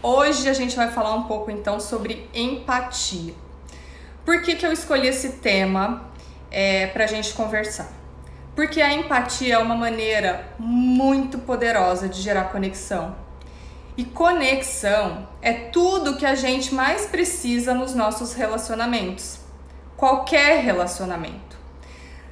Hoje a gente vai falar um pouco então sobre empatia. Por que eu escolhi esse tema para a gente conversar? Porque a empatia é uma maneira muito poderosa de gerar conexão. E conexão é tudo que a gente mais precisa nos nossos relacionamentos. Qualquer relacionamento.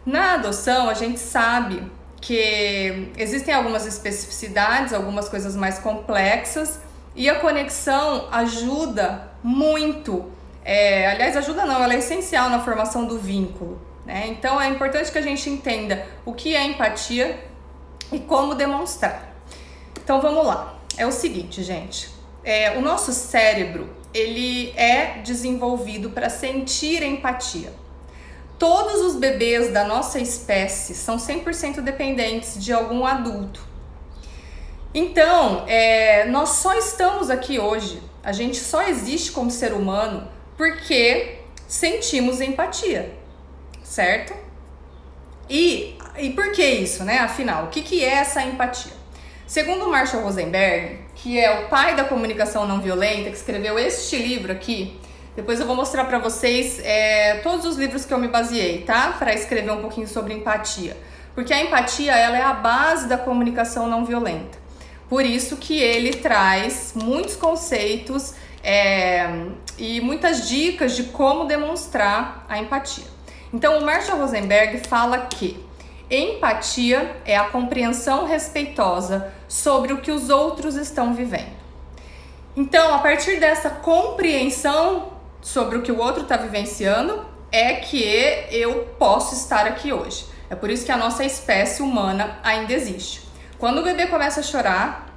Na adoção, a gente sabe que existem algumas especificidades, algumas coisas mais complexas, e a conexão ajuda muito. Aliás, ajuda não, ela é essencial na formação do vínculo, né? Então é importante que a gente entenda o que é empatia e como demonstrar. Então vamos lá. É o seguinte, gente. O nosso cérebro, ele é desenvolvido para sentir empatia. Todos os bebês da nossa espécie são 100% dependentes de algum adulto. Então, nós só estamos aqui hoje, a gente só existe como ser humano porque sentimos empatia, certo? E por que isso, né? Afinal, o que é essa empatia? Segundo Marshall Rosenberg, que é o pai da comunicação não violenta, que escreveu este livro aqui, depois eu vou mostrar para vocês todos os livros que eu me baseei, tá? Para escrever um pouquinho sobre empatia. Porque a empatia, ela é a base da comunicação não violenta. Por isso que ele traz muitos conceitos e muitas dicas de como demonstrar a empatia. Então, o Marshall Rosenberg fala que empatia é a compreensão respeitosa sobre o que os outros estão vivendo. Então, a partir dessa compreensão sobre o que o outro está vivenciando, é que eu posso estar aqui hoje. É por isso que a nossa espécie humana ainda existe. Quando o bebê começa a chorar,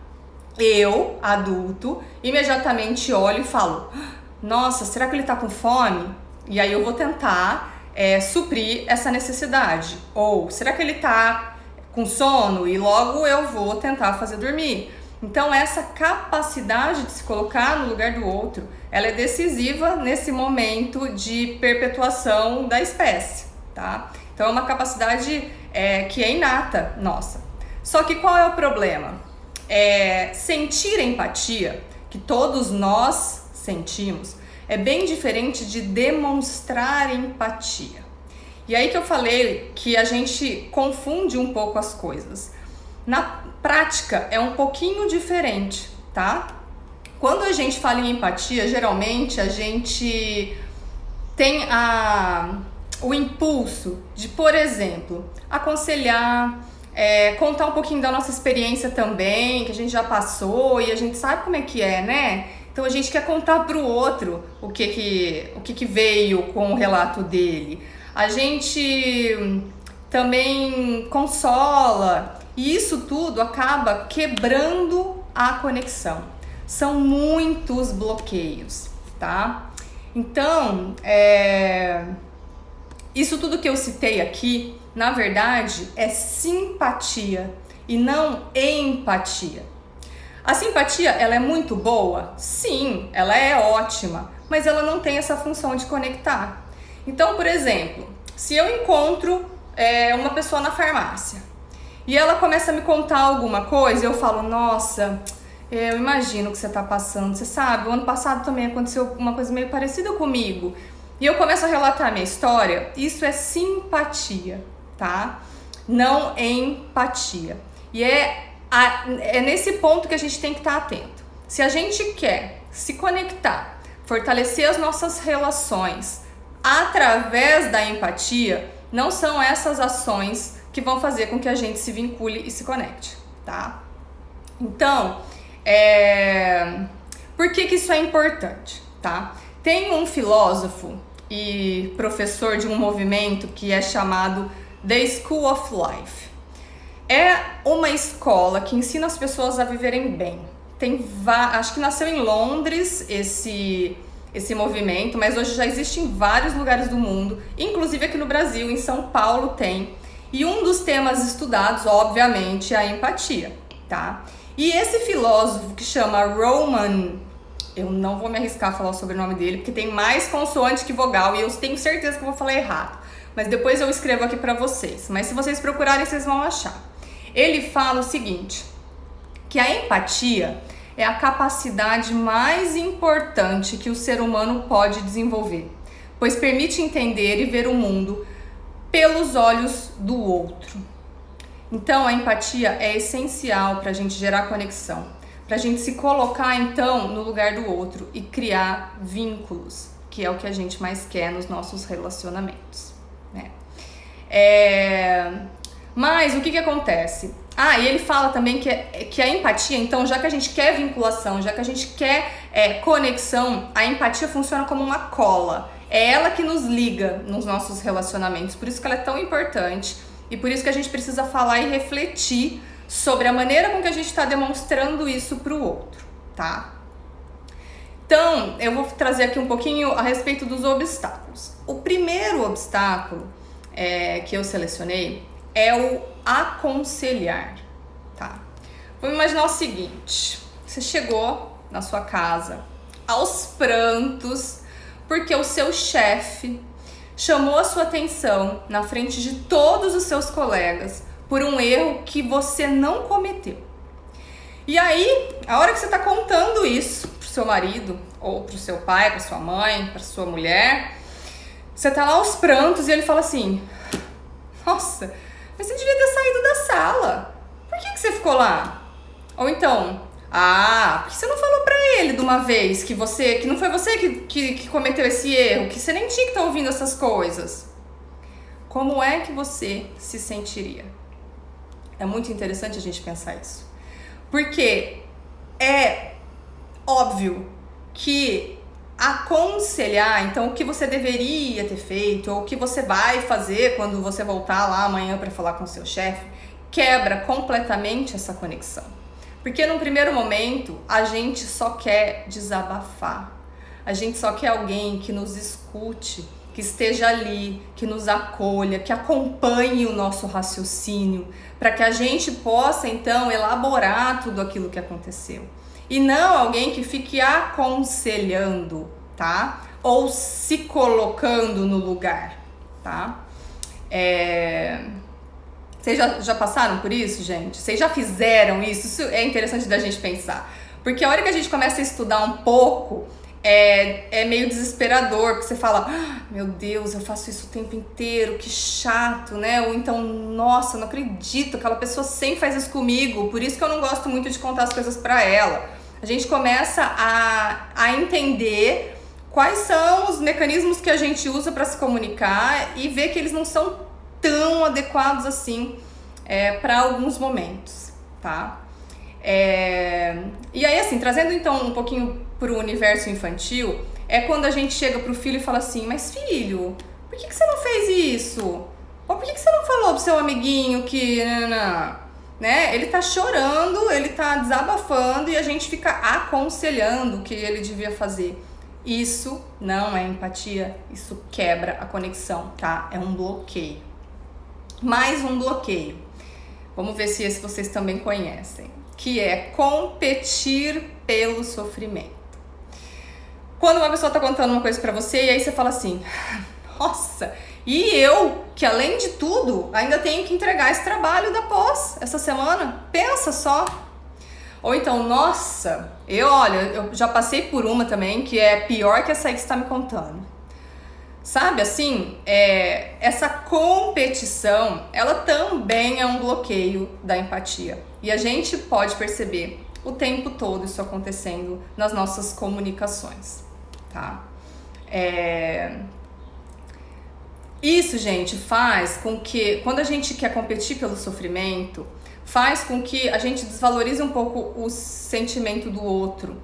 eu, adulto, imediatamente olho e falo: nossa, será que ele está com fome? E aí eu vou tentar suprir essa necessidade. Ou será que ele está com sono? E logo eu vou tentar fazer dormir. Então essa capacidade de se colocar no lugar do outro, ela é decisiva nesse momento de perpetuação da espécie, tá? Então é uma capacidade que é inata nossa. Só que qual é o problema? Sentir empatia, que todos nós sentimos, é bem diferente de demonstrar empatia. E aí que eu falei que a gente confunde um pouco as coisas. Na prática é um pouquinho diferente, tá? Quando a gente fala em empatia, geralmente a gente tem o impulso de, por exemplo, aconselhar, contar um pouquinho da nossa experiência também, que a gente já passou e a gente sabe como é que é, né? Então a gente quer contar para o outro o que veio com o relato dele. A gente também consola, e isso tudo acaba quebrando a conexão. São muitos bloqueios, tá? Então, isso tudo que eu citei aqui, na verdade, é simpatia e não empatia. A simpatia, ela é muito boa? Sim, ela é ótima, mas ela não tem essa função de conectar. Então, por exemplo, se eu encontro uma pessoa na farmácia e ela começa a me contar alguma coisa, eu falo: nossa, eu imagino o que você está passando, você sabe, o ano passado também aconteceu uma coisa meio parecida comigo. E eu começo a relatar a minha história, isso é simpatia, tá? Não empatia. E é nesse ponto que a gente tem que estar atento. Se a gente quer se conectar, fortalecer as nossas relações através da empatia, não são essas ações que vão fazer com que a gente se vincule e se conecte, tá? Então, por que isso é importante, tá? Tem um filósofo e professor de um movimento que é chamado The School of Life. É uma escola que ensina as pessoas a viverem bem. Acho que nasceu em Londres esse movimento, mas hoje já existe em vários lugares do mundo, inclusive aqui no Brasil, em São Paulo tem. E um dos temas estudados, obviamente, é a empatia, tá? E esse filósofo que chama Roman, eu não vou me arriscar a falar o sobrenome dele, porque tem mais consoante que vogal e eu tenho certeza que eu vou falar errado. Mas depois eu escrevo aqui pra vocês. Mas se vocês procurarem, vocês vão achar. Ele fala o seguinte, que a empatia, é a capacidade mais importante que o ser humano pode desenvolver, pois permite entender e ver o mundo pelos olhos do outro. Então, a empatia é essencial para a gente gerar conexão, para a gente se colocar, então, no lugar do outro e criar vínculos, que é o que a gente mais quer nos nossos relacionamentos, né? Mas o que acontece? E ele fala também que a empatia, então, já que a gente quer vinculação, já que a gente quer conexão, a empatia funciona como uma cola. É ela que nos liga nos nossos relacionamentos, por isso que ela é tão importante e por isso que a gente precisa falar e refletir sobre a maneira com que a gente está demonstrando isso para o outro, tá? Então, eu vou trazer aqui um pouquinho a respeito dos obstáculos. O primeiro obstáculo que eu selecionei é o aconselhar, tá? Vamos imaginar o seguinte: você chegou na sua casa aos prantos porque o seu chefe chamou a sua atenção na frente de todos os seus colegas por um erro que você não cometeu. E aí, a hora que você está contando isso pro seu marido, ou pro seu pai, pra sua mãe, pra sua mulher, você tá lá aos prantos e ele fala assim: nossa, mas você devia ter saído da sala. Por que você ficou lá? Ou então, por que você não falou pra ele de uma vez que não foi você que cometeu esse erro, que você nem tinha que estar ouvindo essas coisas? Como é que você se sentiria? É muito interessante a gente pensar isso. Porque é óbvio que aconselhar, então, o que você deveria ter feito, ou o que você vai fazer quando você voltar lá amanhã para falar com o seu chefe, quebra completamente essa conexão. Porque num primeiro momento, a gente só quer desabafar. A gente só quer alguém que nos escute, que esteja ali, que nos acolha, que acompanhe o nosso raciocínio, para que a gente possa, então, elaborar tudo aquilo que aconteceu. E não alguém que fique aconselhando, tá? Ou se colocando no lugar, tá? Vocês já passaram por isso, gente? Vocês já fizeram isso? Isso é interessante da gente pensar. Porque a hora que a gente começa a estudar um pouco, é meio desesperador, porque você fala: meu Deus, eu faço isso o tempo inteiro, que chato, né? Ou então, nossa, não acredito, aquela pessoa sempre faz isso comigo, por isso que eu não gosto muito de contar as coisas pra ela. A gente começa a entender quais são os mecanismos que a gente usa para se comunicar e ver que eles não são tão adequados assim para alguns momentos, tá? E aí, assim, trazendo então um pouquinho pro universo infantil, é quando a gente chega pro filho e fala assim: mas filho, por que você não fez isso? Ou por que você não falou pro seu amiguinho que... né? Ele tá chorando, ele tá desabafando e a gente fica aconselhando o que ele devia fazer. Isso não é empatia, isso quebra a conexão, tá? É um bloqueio. Mais um bloqueio. Vamos ver se esse vocês também conhecem, que é competir pelo sofrimento. Quando uma pessoa tá contando uma coisa pra você e aí você fala assim: nossa, e eu, que além de tudo, ainda tenho que entregar esse trabalho da pós essa semana? Pensa só. Ou então, nossa, eu já passei por uma também que é pior que essa aí que você tá me contando. Sabe, assim, essa competição, ela também é um bloqueio da empatia. E a gente pode perceber o tempo todo isso acontecendo nas nossas comunicações, tá? Isso, gente, faz com que, quando a gente quer competir pelo sofrimento, faz com que a gente desvalorize um pouco o sentimento do outro.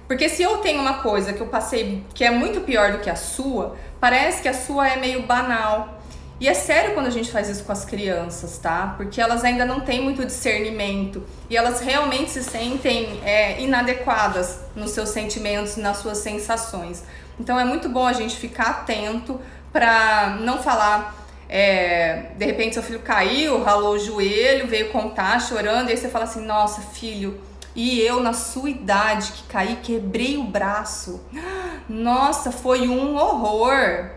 Porque se eu tenho uma coisa que eu passei que é muito pior do que a sua, parece que a sua é meio banal. E é sério quando a gente faz isso com as crianças, tá? Porque elas ainda não têm muito discernimento e elas realmente se sentem inadequadas nos seus sentimentos, nas suas sensações. Então é muito bom a gente ficar atento para não falar, de repente seu filho caiu, ralou o joelho, veio contar chorando, e aí você fala assim: nossa, filho, e eu na sua idade que caí, quebrei o braço, nossa, foi um horror.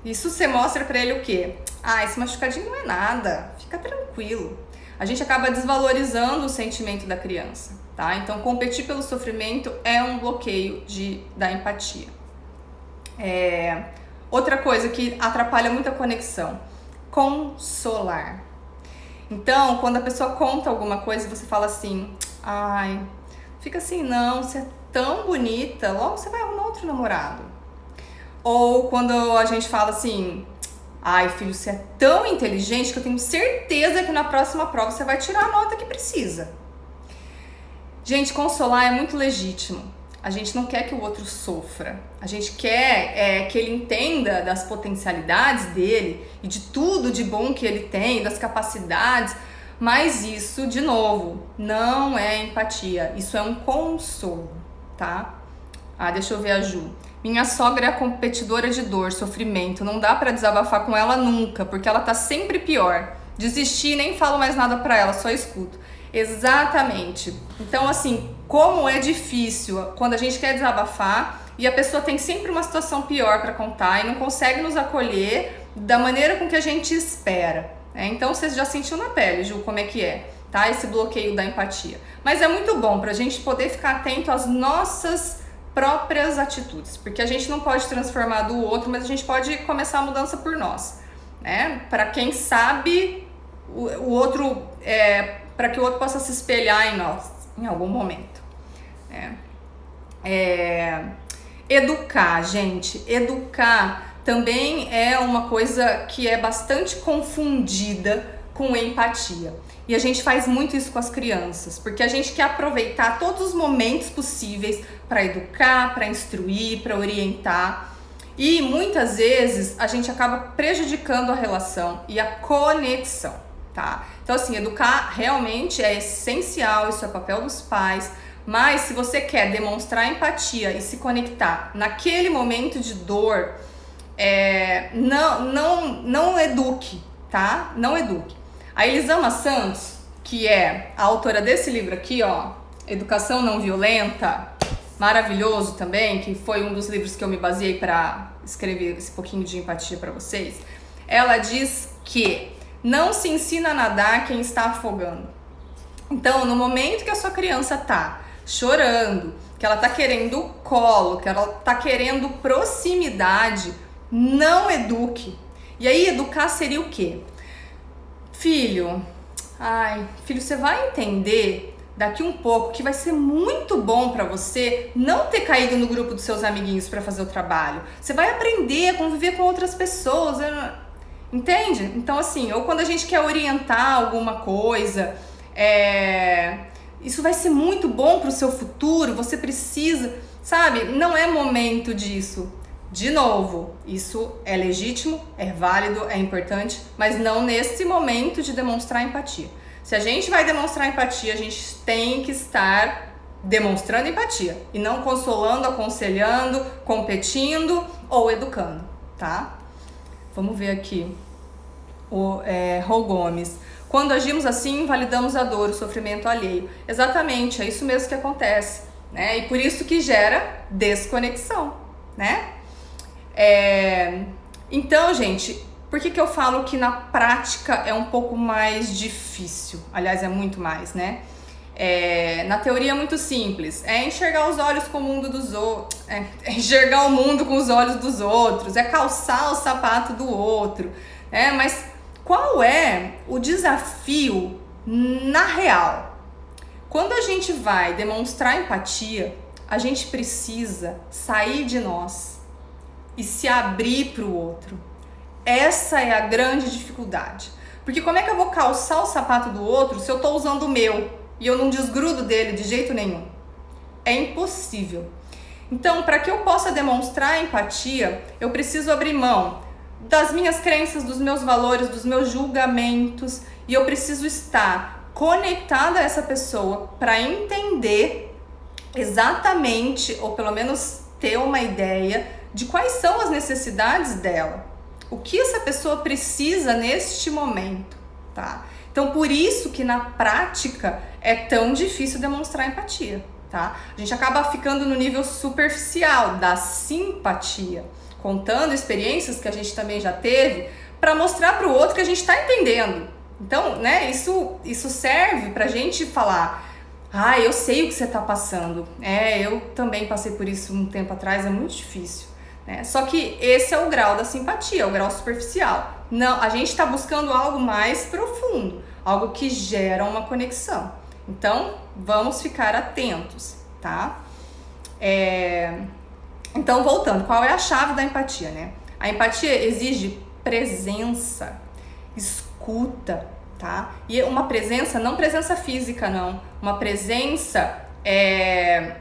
Isso você mostra pra ele o quê? Esse machucadinho não é nada, fica tranquilo. A gente acaba desvalorizando o sentimento da criança. tá? Então, competir pelo sofrimento é um bloqueio da empatia. Outra coisa que atrapalha muito a conexão, consolar. Então, quando a pessoa conta alguma coisa, você fala assim, ai, fica assim, não, você é tão bonita, logo você vai arrumar outro namorado. Ou quando a gente fala assim, ai, filho, você é tão inteligente que eu tenho certeza que na próxima prova você vai tirar a nota que precisa. Gente, consolar é muito legítimo. A gente não quer que o outro sofra. A gente quer que ele entenda das potencialidades dele e de tudo de bom que ele tem, das capacidades. Mas isso, de novo, não é empatia. Isso é um consolo, tá? Deixa eu ver a Ju. Minha sogra é a competidora de dor, sofrimento. Não dá pra desabafar com ela nunca, porque ela tá sempre pior. Desisti, nem falo mais nada pra ela, só escuto. Exatamente. Então, assim, como é difícil quando a gente quer desabafar e a pessoa tem sempre uma situação pior para contar e não consegue nos acolher da maneira com que a gente espera. Então, você já sentiu na pele, Ju, como é que é, tá? Esse bloqueio da empatia. Mas é muito bom pra gente poder ficar atento às nossas próprias atitudes, porque a gente não pode transformar do outro, mas a gente pode começar a mudança por nós, né? Para quem sabe o outro para que o outro possa se espelhar em nós em algum momento. Educar, gente. Educar também é uma coisa que é bastante confundida com empatia. E a gente faz muito isso com as crianças, porque a gente quer aproveitar todos os momentos possíveis para educar, para instruir, para orientar. E muitas vezes a gente acaba prejudicando a relação e a conexão, tá? Então, assim, educar realmente é essencial, isso é papel dos pais, mas se você quer demonstrar empatia e se conectar naquele momento de dor, não eduque, tá? Não eduque. A Elisama Santos, que é a autora desse livro aqui, ó, Educação Não Violenta, maravilhoso também, que foi um dos livros que eu me baseei para escrever esse pouquinho de empatia para vocês, ela diz que não se ensina a nadar quem está afogando. Então, no momento que a sua criança tá chorando, que ela tá querendo colo, que ela tá querendo proximidade, não eduque. E aí, educar seria o quê? Filho, você vai entender daqui um pouco que vai ser muito bom pra você não ter caído no grupo dos seus amiguinhos pra fazer o trabalho. Você vai aprender a conviver com outras pessoas, entende? Então, assim, ou quando a gente quer orientar alguma coisa, isso vai ser muito bom pro seu futuro, você precisa, sabe? Não é momento disso. De novo, isso é legítimo, é válido, é importante, mas não nesse momento de demonstrar empatia. Se a gente vai demonstrar empatia, a gente tem que estar demonstrando empatia e não consolando, aconselhando, competindo ou educando, tá? Vamos ver aqui. Rô Gomes. Quando agimos assim, invalidamos a dor, o sofrimento alheio. Exatamente, é isso mesmo que acontece, né? E por isso que gera desconexão, né? Então, gente, por que eu falo que na prática é um pouco mais difícil? Aliás, é muito mais, né? Na teoria é muito simples, é enxergar os olhos com o mundo dos outros, enxergar o mundo com os olhos dos outros, é calçar o sapato do outro, mas qual é o desafio na real? Quando a gente vai demonstrar empatia, a gente precisa sair de nós e se abrir para o outro. Essa é a grande dificuldade. Porque como é que eu vou calçar o sapato do outro se eu estou usando o meu e eu não desgrudo dele de jeito nenhum? É impossível. Então, para que eu possa demonstrar empatia, eu preciso abrir mão das minhas crenças, dos meus valores, dos meus julgamentos, e eu preciso estar conectada a essa pessoa para entender exatamente, ou pelo menos ter uma ideia de quais são as necessidades dela, o que essa pessoa precisa neste momento, tá? Então, por isso que na prática é tão difícil demonstrar empatia, tá? A gente acaba ficando no nível superficial da simpatia, contando experiências que a gente também já teve para mostrar para o outro que a gente está entendendo. Então, né, isso serve pra gente falar, Ah, eu sei o que você tá passando. Eu também passei por isso um tempo atrás, é muito difícil, né? Só que esse é o grau da simpatia, o grau superficial. Não, a gente tá buscando algo mais profundo, algo que gera uma conexão. Então, vamos ficar atentos, tá? Então, voltando, qual é a chave da empatia, né? A empatia exige presença, escuta, tá? E uma presença, não presença física, não. Uma presença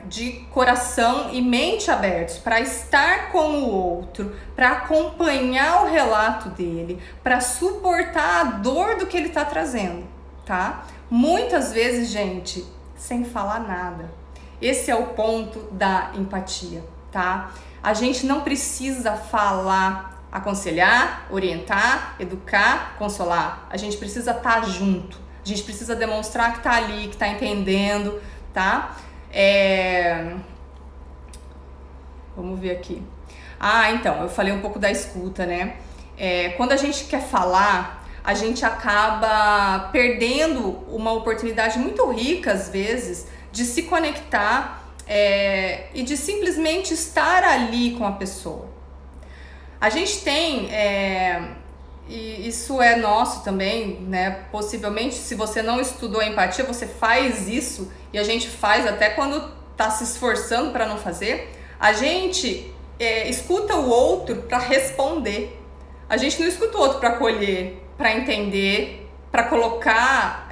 de coração e mente abertos para estar com o outro, para acompanhar o relato dele, para suportar a dor do que ele tá trazendo, tá? Muitas vezes, gente, sem falar nada. Esse é o ponto da empatia, tá? A gente não precisa falar, aconselhar, orientar, educar, consolar. A gente precisa estar junto. A gente precisa demonstrar que tá ali, que tá entendendo, tá? Vamos ver aqui. Então, eu falei um pouco da escuta, né? Quando a gente quer falar, a gente acaba perdendo uma oportunidade muito rica, às vezes, de se conectar e de simplesmente estar ali com a pessoa. A gente tem, e isso é nosso também, né? Possivelmente, se você não estudou empatia, você faz isso, e a gente faz até quando tá se esforçando para não fazer. A gente escuta o outro para responder. A gente não escuta o outro para acolher, para entender, para colocar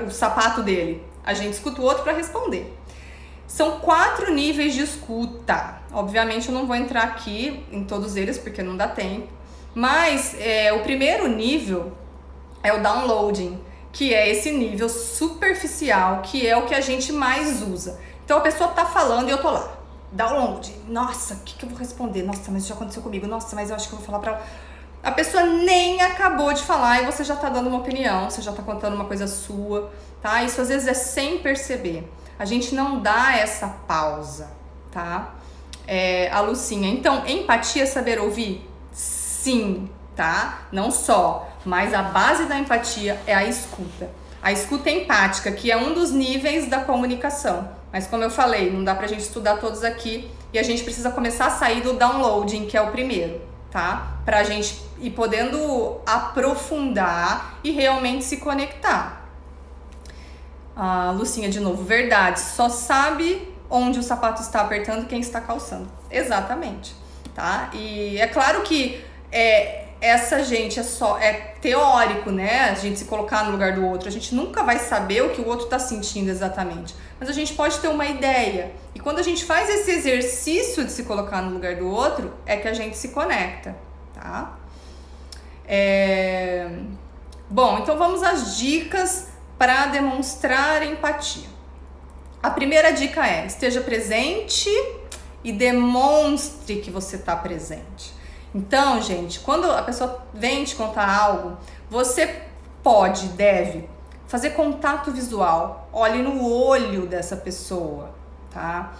o sapato dele. A gente escuta o outro para responder. São 4 níveis de escuta. Obviamente eu não vou entrar aqui em todos eles porque não dá tempo. Mas o primeiro nível é o downloading, que é esse nível superficial, que é o que a gente mais usa. Então a pessoa tá falando e eu tô lá. Download. Nossa, o que eu vou responder? Nossa, mas isso já aconteceu comigo. Nossa, mas eu acho que eu vou falar pra ela. A pessoa nem acabou de falar e você já tá dando uma opinião, você já tá contando uma coisa sua, tá? Isso às vezes é sem perceber. A gente não dá essa pausa, tá? A Lucinha. Então, empatia é saber ouvir? Sim, tá? Não só, mas a base da empatia é a escuta. A escuta empática, que é um dos níveis da comunicação. Mas como eu falei, não dá pra gente estudar todos aqui e a gente precisa começar a sair do downloading, que é o primeiro, tá? Pra gente ir podendo aprofundar e realmente se conectar. Lucinha, de novo, verdade, só sabe onde o sapato está apertando quem está calçando. Exatamente, tá? E é claro que essa gente é teórico, né? A gente se colocar no lugar do outro. A gente nunca vai saber o que o outro está sentindo exatamente. Mas a gente pode ter uma ideia. E quando a gente faz esse exercício de se colocar no lugar do outro, é que a gente se conecta, tá? Bom, então vamos às dicas para demonstrar empatia. A primeira dica é: esteja presente e demonstre que você está presente. Então, gente, quando a pessoa vem te contar algo, você deve fazer contato visual. Olhe no olho dessa pessoa, tá?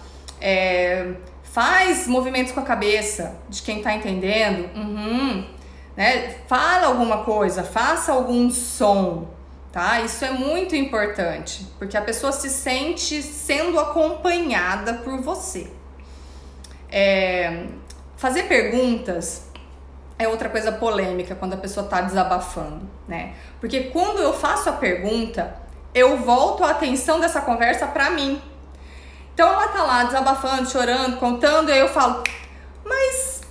Faz movimentos com a cabeça de quem tá entendendo. Né? Fala alguma coisa, faça algum som, tá? Isso é muito importante, porque a pessoa se sente sendo acompanhada por você. Fazer perguntas é outra coisa polêmica quando a pessoa tá desabafando, né? Porque quando eu faço a pergunta, eu volto a atenção dessa conversa pra mim. Então ela tá lá desabafando, chorando, contando, e aí eu falo: mas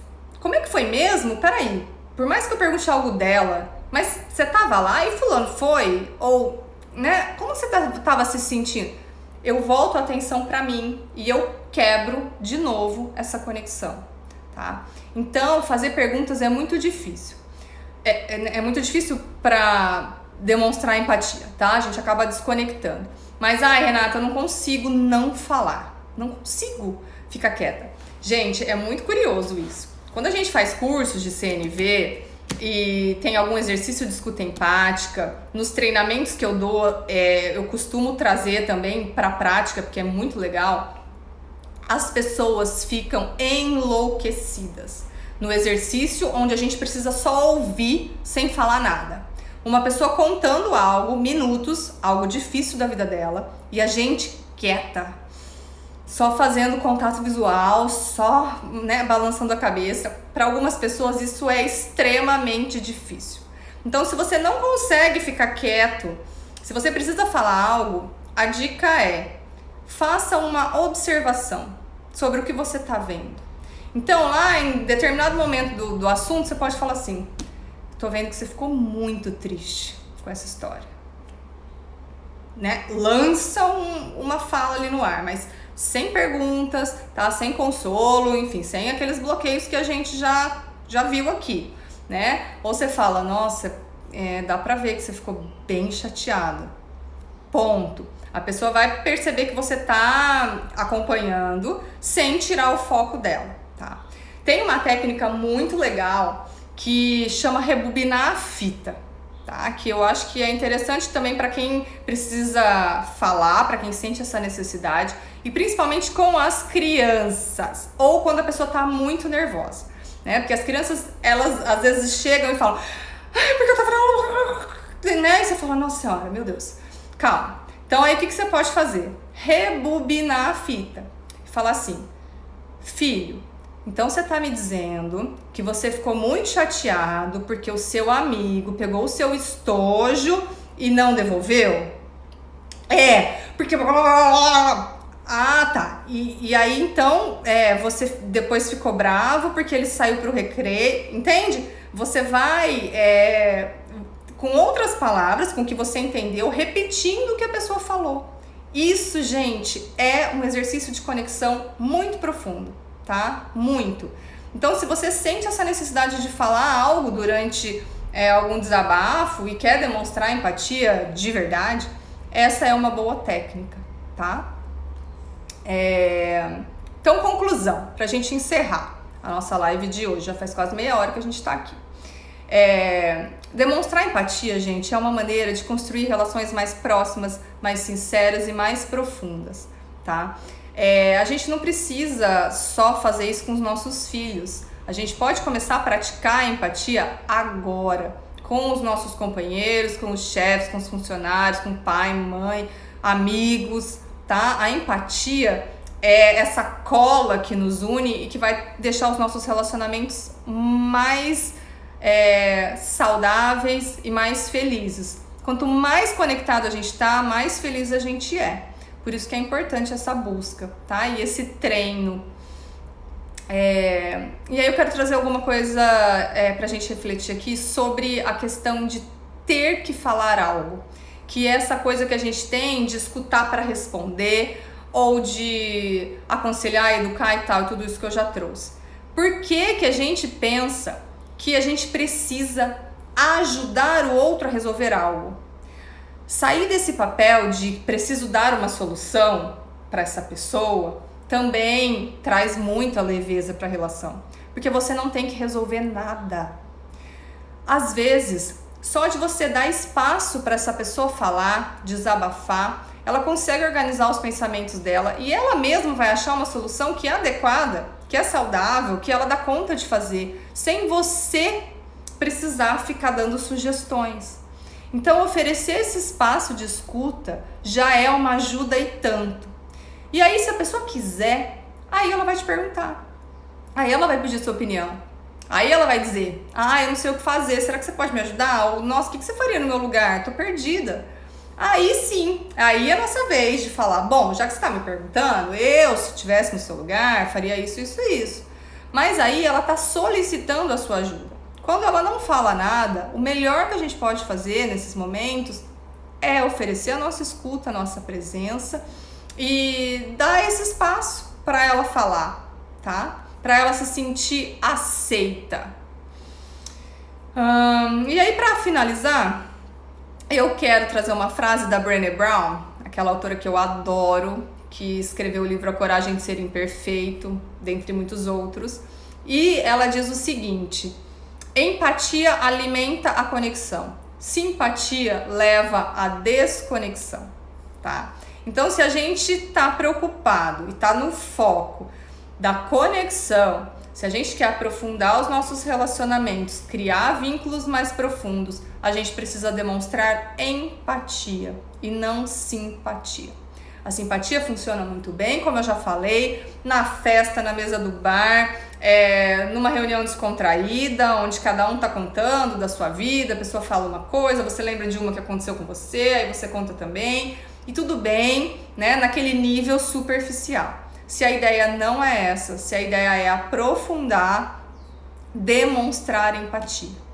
como é que foi mesmo? Peraí, por mais que eu pergunte algo dela, mas você tava lá e fulano foi? Ou, né, como você tava se sentindo? Eu volto a atenção pra mim e eu quebro de novo essa conexão, tá? Então, fazer perguntas é muito difícil. É muito difícil pra demonstrar empatia, tá? A gente acaba desconectando. Mas, Renata, eu não consigo não falar. Não consigo ficar quieta. Gente, é muito curioso isso. Quando a gente faz cursos de CNV e tem algum exercício de escuta empática, nos treinamentos que eu dou, eu costumo trazer também pra prática, porque é muito legal. As pessoas ficam enlouquecidas no exercício onde a gente precisa só ouvir sem falar nada. Uma pessoa contando algo, minutos, algo difícil da vida dela, e a gente quieta, só fazendo contato visual, só, né, balançando a cabeça. Para algumas pessoas isso é extremamente difícil. Então, se você não consegue ficar quieto, se você precisa falar algo, a dica é: faça uma observação sobre o que você está vendo. Então, lá em determinado momento do assunto, você pode falar assim: tô vendo que você ficou muito triste com essa história. Né? Lança uma fala ali no ar, mas sem perguntas, tá? Sem consolo, enfim, sem aqueles bloqueios que a gente já viu aqui, né? Ou você fala: nossa, dá pra ver que você ficou bem chateada. Ponto. A pessoa vai perceber que você tá acompanhando sem tirar o foco dela, tá? Tem uma técnica muito legal que chama rebobinar a fita, tá? Que eu acho que é interessante também para quem precisa falar, para quem sente essa necessidade, e principalmente com as crianças, ou quando a pessoa tá muito nervosa, né? Porque as crianças, elas às vezes chegam e falam: ai, porque eu tô falando, né? E você fala: nossa senhora, meu Deus, calma. Então aí o que você pode fazer? Rebobinar a fita. Falar assim: filho, então você tá me dizendo que você ficou muito chateado porque o seu amigo pegou o seu estojo e não devolveu? Porque... Ah, tá. E aí, então, você depois ficou bravo porque ele saiu pro recreio, entende? Você vai, com outras palavras, com o que você entendeu, repetindo o que a pessoa falou. Isso, gente, é um exercício de conexão muito profundo, tá? Muito. Então, se você sente essa necessidade de falar algo durante algum desabafo e quer demonstrar empatia de verdade, essa é uma boa técnica, tá? Então, conclusão, pra gente encerrar a nossa live de hoje, já faz quase meia hora que a gente tá aqui. Demonstrar empatia, gente, é uma maneira de construir relações mais próximas, mais sinceras e mais profundas, tá? A gente não precisa só fazer isso com os nossos filhos. A gente pode começar a praticar a empatia agora, com os nossos companheiros, com os chefes, com os funcionários, com pai, mãe, amigos, tá? A empatia é essa cola que nos une e que vai deixar os nossos relacionamentos mais saudáveis e mais felizes. Quanto mais conectado a gente tá, mais feliz a gente é. Por isso que é importante essa busca, tá? E esse treino. E aí eu quero trazer alguma coisa pra gente refletir aqui sobre a questão de ter que falar algo. Que é essa coisa que a gente tem de escutar para responder, ou de aconselhar, educar e tal, e tudo isso que eu já trouxe. Por que a gente pensa que a gente precisa ajudar o outro a resolver algo? Sair desse papel de preciso dar uma solução para essa pessoa também traz muita leveza para a relação, porque você não tem que resolver nada. Às vezes, só de você dar espaço para essa pessoa falar, desabafar, ela consegue organizar os pensamentos dela e ela mesma vai achar uma solução que é adequada, que é saudável, que ela dá conta de fazer, sem você precisar ficar dando sugestões. Então, oferecer esse espaço de escuta já é uma ajuda e tanto. E aí, se a pessoa quiser, aí ela vai te perguntar. Aí ela vai pedir sua opinião. Aí ela vai dizer: eu não sei o que fazer, será que você pode me ajudar? Ou, nossa, o que você faria no meu lugar? Tô perdida. Aí sim, aí é a nossa vez de falar: bom, já que você tá me perguntando, eu, se estivesse no seu lugar, faria isso, isso e isso. Mas aí ela tá solicitando a sua ajuda. Quando ela não fala nada, o melhor que a gente pode fazer nesses momentos é oferecer a nossa escuta, a nossa presença e dar esse espaço para ela falar, tá? Para ela se sentir aceita. E aí, para finalizar, eu quero trazer uma frase da Brené Brown, aquela autora que eu adoro, que escreveu o livro A Coragem de Ser Imperfeito, dentre muitos outros. E ela diz o seguinte: empatia alimenta a conexão, simpatia leva à desconexão, tá? Então, se a gente tá preocupado e tá no foco da conexão, se a gente quer aprofundar os nossos relacionamentos, criar vínculos mais profundos, a gente precisa demonstrar empatia e não simpatia. A simpatia funciona muito bem, como eu já falei, na festa, na mesa do bar, numa reunião descontraída, onde cada um tá contando da sua vida, a pessoa fala uma coisa, você lembra de uma que aconteceu com você, aí você conta também, e tudo bem, né, naquele nível superficial. Se a ideia não é essa, se a ideia é aprofundar, demonstrar empatia.